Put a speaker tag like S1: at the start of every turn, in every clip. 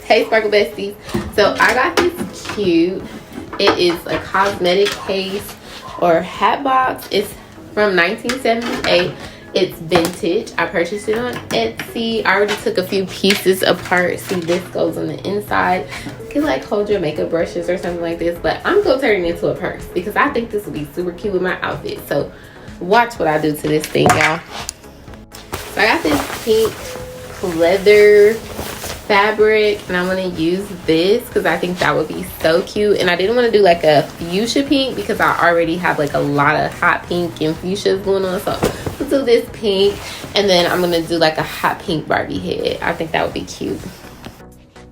S1: Hey Sparkle Besties. So I got this cute, it is a cosmetic case or Hatbox. It's from 1978. It's vintage. I purchased it on Etsy. I already took a few pieces apart. See, this goes on the inside. You can like hold your makeup brushes or something like this, but I'm gonna turn it into a purse because I think this will be super cute with my outfit. So watch what I do to this thing, y'all. So I got this pink leather fabric and I'm gonna use this because I think that would be so cute. And I didn't want to do like a fuchsia pink because I already have like a lot of hot pink and fuchsias going on. So let's do this pink, and then I'm gonna do like a hot pink Barbie head. I think that would be cute.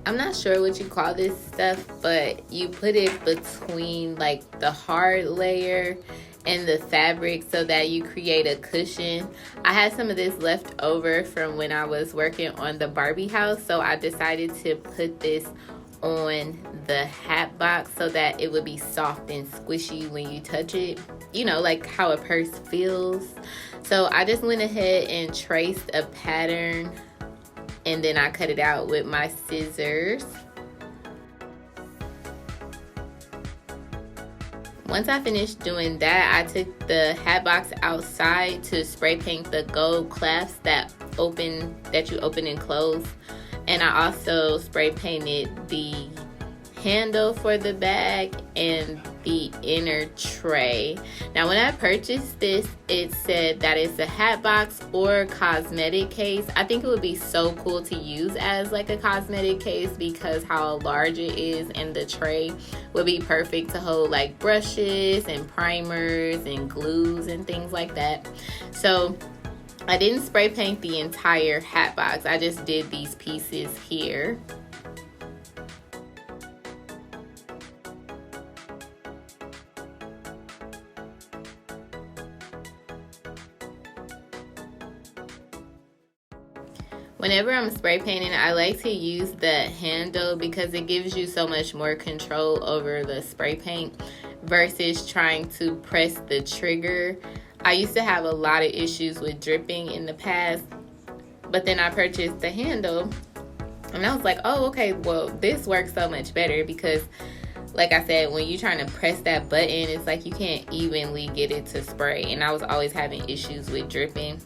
S1: I'm not sure what you call this stuff, but you put it between like the hard layer and the fabric so that you create a cushion. I had some of this left over from when I was working on the Barbie house, so I decided to put this on the Hatbox so that it would be soft and squishy when you touch it, you know, like how a purse feels. So I just went ahead and traced a pattern and then I cut it out with my scissors. Once I finished doing that, I took the Hatbox outside to spray paint the gold clasps that you open and close. And I also spray painted the handle for the bag and the inner tray. Now when I purchased this, it said that it's a Hatbox or cosmetic case. I think it would be so cool to use as like a cosmetic case because how large it is, and the tray would be perfect to hold like brushes and primers and glues and things like that. So I didn't spray paint the entire Hatbox. I just did these pieces here. Whenever I'm spray painting, I like to use the handle because it gives you so much more control over the spray paint versus trying to press the trigger. I used to have a lot of issues with dripping in the past, but then I purchased the handle and I was like, oh, okay, well, this works so much better because like I said, when you're trying to press that button, it's like you can't evenly get it to spray, and I was always having issues with dripping.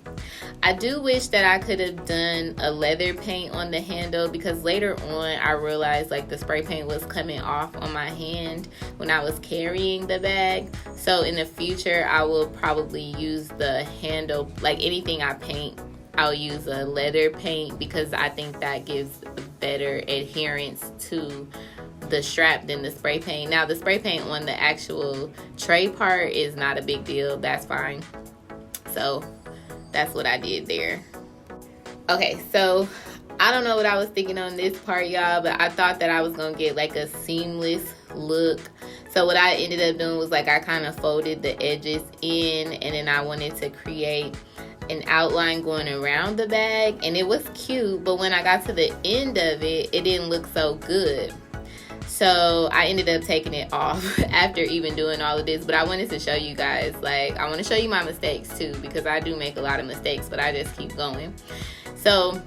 S1: I do wish that I could have done a leather paint on the handle because later on I realized like the spray paint was coming off on my hand when I was carrying the bag. So in the future, I will probably use the handle, like anything I paint, I'll use a leather paint because I think that gives better adherence to the strap than the spray paint. Now the spray paint on the actual tray part is not a big deal, that's fine. So that's what I did there. Okay, so I don't know what I was thinking on this part, y'all, but I thought that I was gonna get like a seamless look. So what I ended up doing was like I kind of folded the edges in, and then I wanted to create an outline going around the bag, and it was cute, but when I got to the end of it, it didn't look so good. So I ended up taking it off after even doing all of this. But I wanted to show you guys, like, I want to show you my mistakes too, because I do make a lot of mistakes, but I just keep going. So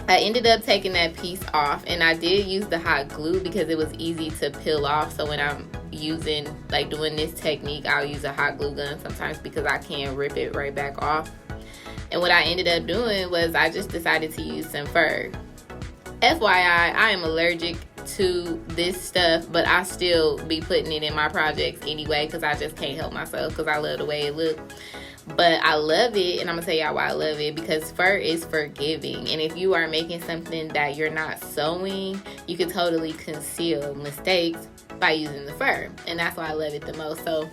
S1: I ended up taking that piece off, and I did use the hot glue because it was easy to peel off. So when I'm using, like doing this technique, I'll use a hot glue gun sometimes because I can rip it right back off. And what I ended up doing was I just decided to use some fur. FYI, I am allergic to this stuff, but I still be putting it in my projects anyway because I just can't help myself because I love the way it looks. But I love it, and I'm gonna tell y'all why I love it, because fur is forgiving, and if you are making something that you're not sewing, you can totally conceal mistakes by using the fur, and that's why I love it the most. So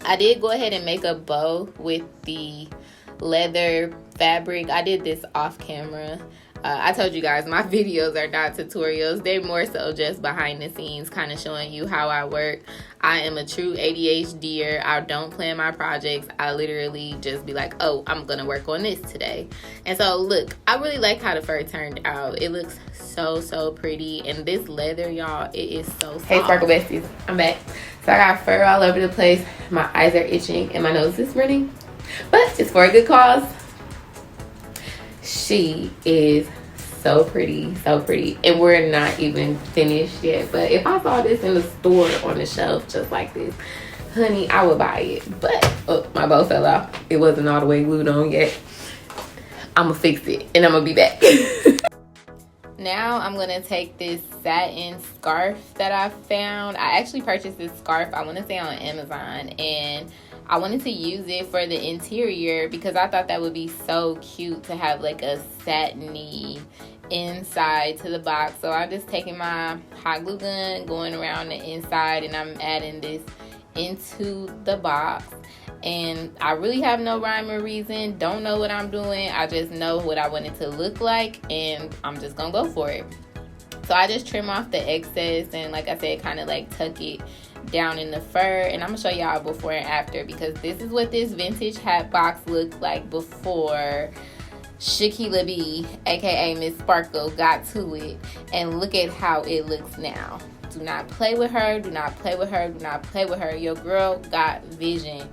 S1: I did go ahead and make a bow with the leather fabric. I did this off camera. I told you guys my videos are not tutorials. They're more so just behind the scenes, kind of showing you how I work. I am a true ADHDer. I don't plan my projects. I literally just be like, oh, I'm gonna work on this today. And so look, I really like how the fur turned out. It looks so pretty, and this leather, y'all, it is so soft. Hey Sparkle Besties, I'm back. So I got fur all over the place. My eyes are itching and my nose is running, but it's for a good cause. She is So pretty, so pretty. And we're not even finished yet. But if I saw this in the store on the shelf just like this, honey, I would buy it. But oh, my bow fell off. It wasn't all the way glued on yet. I'm gonna fix it and I'm gonna be back. Now I'm gonna take this satin scarf that I found. I actually purchased this scarf, I want to say on Amazon, and I wanted to use it for the interior because I thought that would be so cute to have like a satiny inside to the box. So I'm just taking my hot glue gun, going around the inside, and I'm adding this into the box. And I really have no rhyme or reason, don't know what I'm doing. I just know what I want it to look like, and I'm just gonna go for it. So I just trim off the excess and, like I said, kind of like tuck it down in the fur. And I'm gonna show y'all before and after, because this is what this vintage Hatbox looked like before Shaquilla B, aka Miss Sparkle, got to it. And look at how it looks now. Do not play with her, do not play with her, do not play with her. Your girl got vision.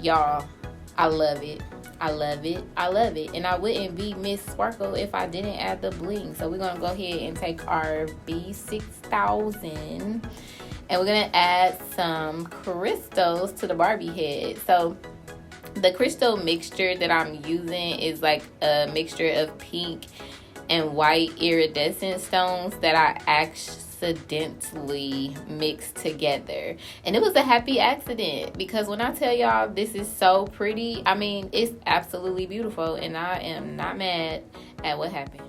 S1: Y'all, I love it. I love it. I love it. And I wouldn't be Miss Sparkle if I didn't add the bling. So we're going to go ahead and take our B6000 and we're going to add some crystals to the Barbie head. So the crystal mixture that I'm using is like a mixture of pink and white iridescent stones that I accidentally mixed together. And it was a happy accident, because when I tell y'all this is so pretty, I mean, it's absolutely beautiful, and I am not mad at what happened.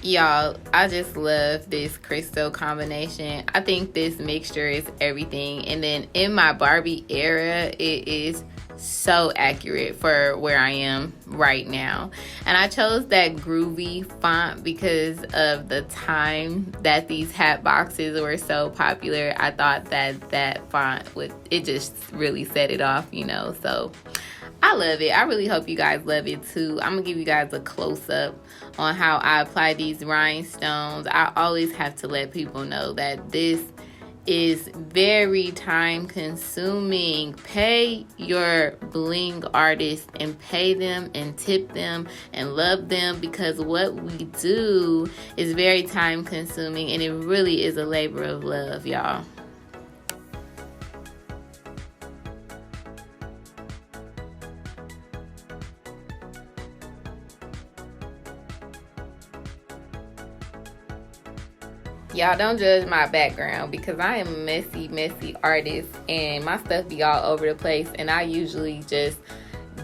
S1: Y'all, I just love this crystal combination. I think this mixture is everything. And then in my Barbie era, it is so accurate for where I am right now. And I chose that groovy font because of the time that these hat boxes were so popular. I thought that that font would, it just really set it off, you know. So I love it. I really hope you guys love it too. I'm gonna give you guys a close-up on how I apply these rhinestones. I always have to let people know that this is very time consuming. Pay your bling artists and pay them and tip them and love them, because what we do is very time consuming and it really is a labor of love, y'all. Y'all don't judge my background, because I am a messy artist and my stuff be all over the place, and I usually just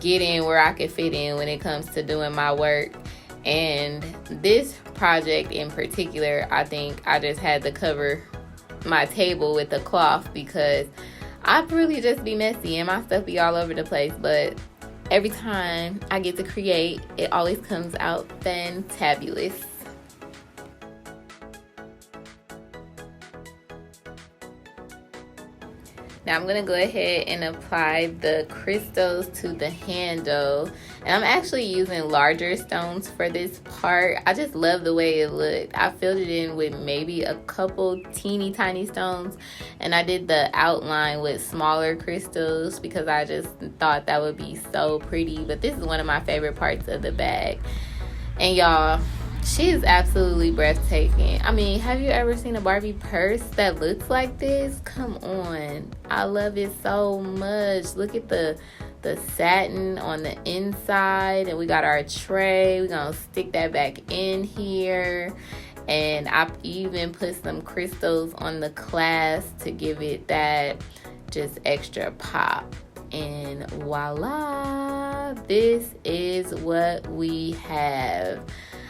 S1: get in where I can fit in when it comes to doing my work. And this project in particular, I think I just had to cover my table with a cloth because I really just be messy and my stuff be all over the place. But every time I get to create, it always comes out fantabulous. Now I'm going to go ahead and apply the crystals to the handle. And I'm actually using larger stones for this part. I just love the way it looked. I filled it in with maybe a couple teeny tiny stones. And I did the outline with smaller crystals because I just thought that would be so pretty. But this is one of my favorite parts of the bag. And y'all, she is absolutely breathtaking. I mean, have you ever seen a Barbie purse that looks like this? Come on. I love it so much. Look at the satin on the inside. And we got our tray. We're going to stick that back in here. And I even put some crystals on the clasp to give it that just extra pop. And voila. This is what we have.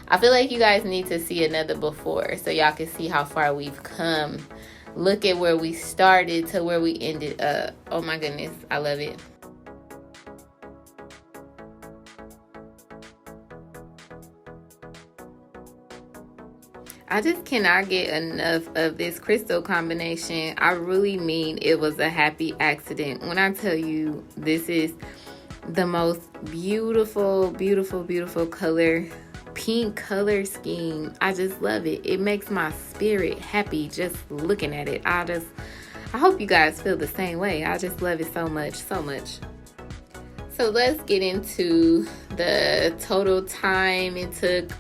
S1: I feel like you guys need to see another before so y'all can see how far we've come. Look at where we started to where we ended up. Oh my goodness, I love it. I just cannot get enough of this crystal combination. I really mean it was a happy accident. When I tell you this is the most beautiful, beautiful, beautiful color, pink color scheme. I just love it. It makes my spirit happy just looking at it. I hope you guys feel the same way. I just love it so much, so much. So let's get into the total time. It took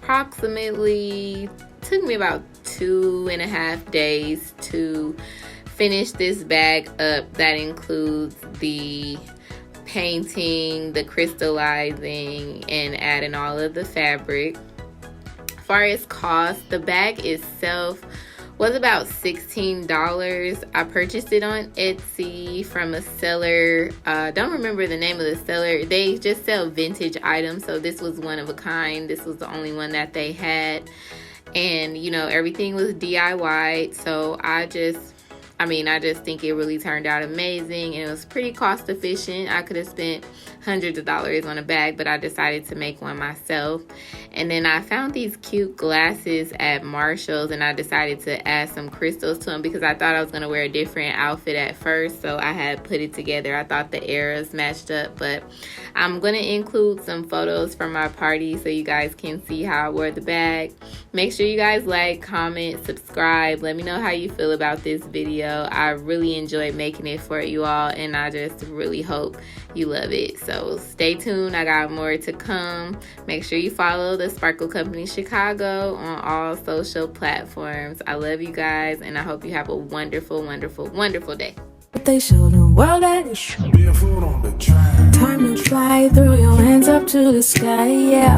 S1: me about 2.5 days to finish this bag up. That includes the painting, the crystallizing, and adding all of the fabric. As far as cost, the bag itself was about $16. I purchased it on Etsy from a seller. Don't remember the name of the seller. They just sell vintage items, so this was one of a kind. This was the only one that they had. And, you know, everything was DIY. So I just think it really turned out amazing, and it was pretty cost efficient. I could have spent hundreds of dollars on a bag, but I decided to make one myself. And then I found these cute glasses at Marshall's, and I decided to add some crystals to them because I thought I was going to wear a different outfit at first, so I had put it together. I thought the eras matched up, but I'm going to include some photos from my party so you guys can see how I wore the bag. Make sure you guys like, comment, subscribe. Let me know how you feel about this video. I really enjoyed making it for you all, and I just really hope you love it. So stay tuned. I got more to come. Make sure you follow the Sparkle Company Chicago on all social platforms. I love you guys, and I hope you have a wonderful, wonderful, wonderful day.
S2: They show the world that it's time to fly, throw your hands up to the sky, yeah.